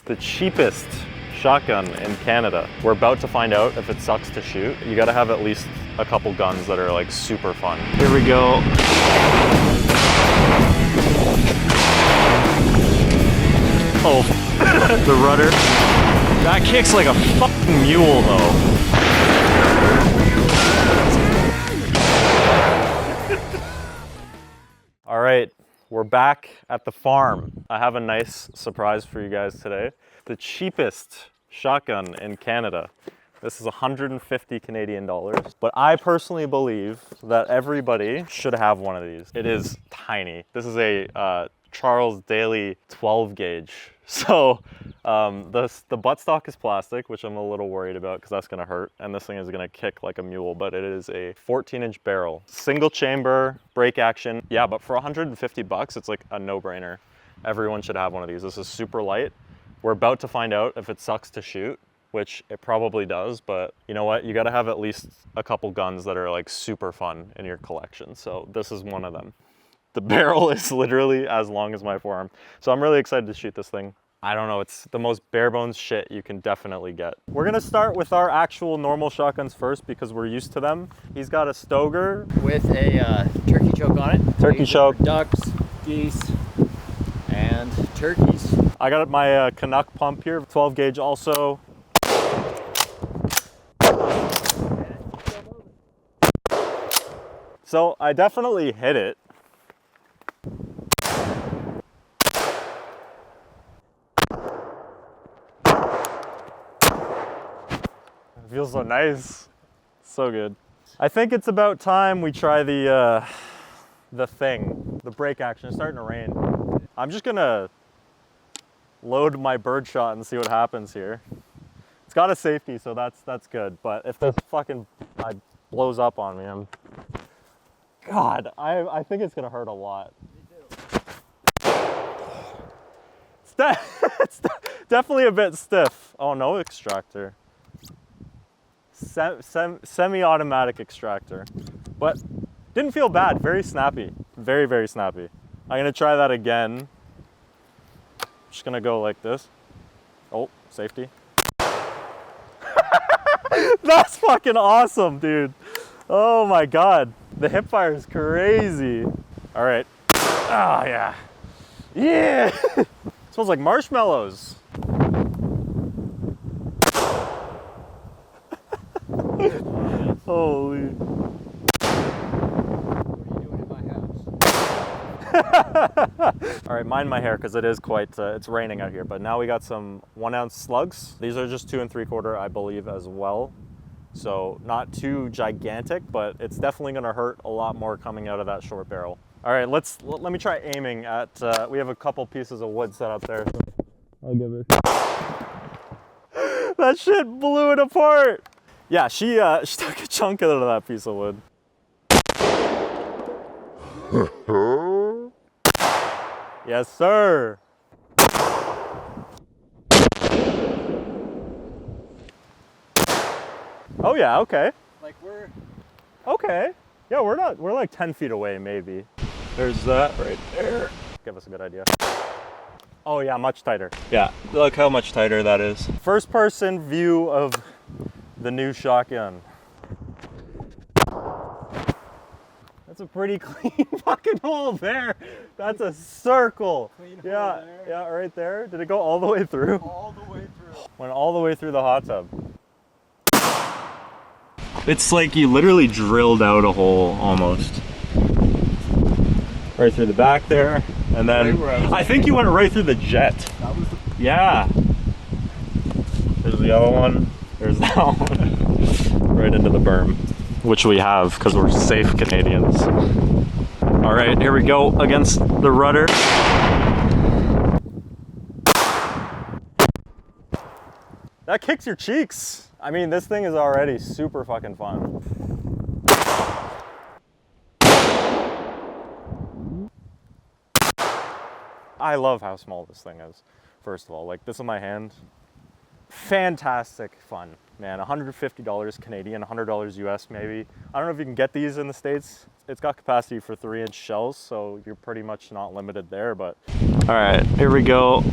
The cheapest shotgun in Canada. We're about to find out if it sucks to shoot. You gotta have at least a couple guns that are like super fun. Here we go. Oh, the rudder. That kicks like a fucking mule though. All right, we're back at the farm. I have a nice surprise for you guys today. The cheapest shotgun in Canada. This is 150 Canadian dollars, but I personally believe that everybody should have one of these. It is tiny. This is a Charles Daly 12 gauge. So the buttstock is plastic, which I'm a little worried about because that's gonna hurt, and this thing is gonna kick like a mule, but it is a 14-inch barrel. Single chamber, break action. Yeah, but for 150 bucks, it's like a no-brainer. Everyone should have one of these. This is super light. We're about to find out if it sucks to shoot, which it probably does, but you know what? You gotta have at least a couple guns that are like super fun in your collection. So this is one of them. The barrel is literally as long as my forearm. So I'm really excited to shoot this thing. I don't know, it's the most bare bones shit you can definitely get. We're gonna start with our actual normal shotguns first because we're used to them. He's got a Stoger. With a turkey choke on it. Turkey choke. Ducks, geese, and turkeys. I got my Canuck pump here, 12 gauge also. So I definitely hit it. It feels so nice, so good. I think it's about time we try the break action. It's starting to rain. I'm just gonna load my bird shot and see what happens here. It's got a safety, so that's good. But if this fucking blows up on me, God, I think it's gonna hurt a lot. It's definitely a bit stiff. Oh, no extractor. Semi-automatic extractor, but didn't feel bad. Very snappy, very, very snappy. I'm gonna try that again. Just gonna go like this. Oh, safety. That's fucking awesome, dude. Oh my God. The hip fire is crazy. All right. Oh yeah. Yeah. Smells like marshmallows. Holy. What are you doing in my house? All right, mind my hair because it is quite, it's raining out here, but now we got some 1-ounce slugs. These are just 2 3/4, I believe, as well. So not too gigantic, but it's definitely gonna hurt a lot more coming out of that short barrel. All right, let me try aiming at, we have a couple pieces of wood set up there. So I'll give it. That shit blew it apart. Yeah, she took a chunk out of that piece of wood. Yes, sir. Oh yeah, okay. Like we're... Okay. Yeah, we're like 10 feet away maybe. There's that right there. Give us a good idea. Oh yeah, much tighter. Yeah, look how much tighter that is. First person view of the new shotgun. That's a pretty clean fucking hole there. That's a circle. Clean Yeah, hole there. yeah, right there. Did it go all the way through? All the way through. Went all the way through the hot tub. It's like you literally drilled out a hole almost. Right through the back there. And then I think you went right through the jet. That was the... Yeah. There's the other one. There's that one. Right into the berm, which we have because we're safe Canadians. All right, here we go against the rudder. That kicks your cheeks. I mean, this thing is already super fucking fun. I love how small this thing is, first of all. Like, this in my hand, fantastic fun, man. $150 Canadian, $100 US maybe. I don't know if you can get these in the States. It's got capacity for 3-inch shells, so you're pretty much not limited there, but. All right, here we go.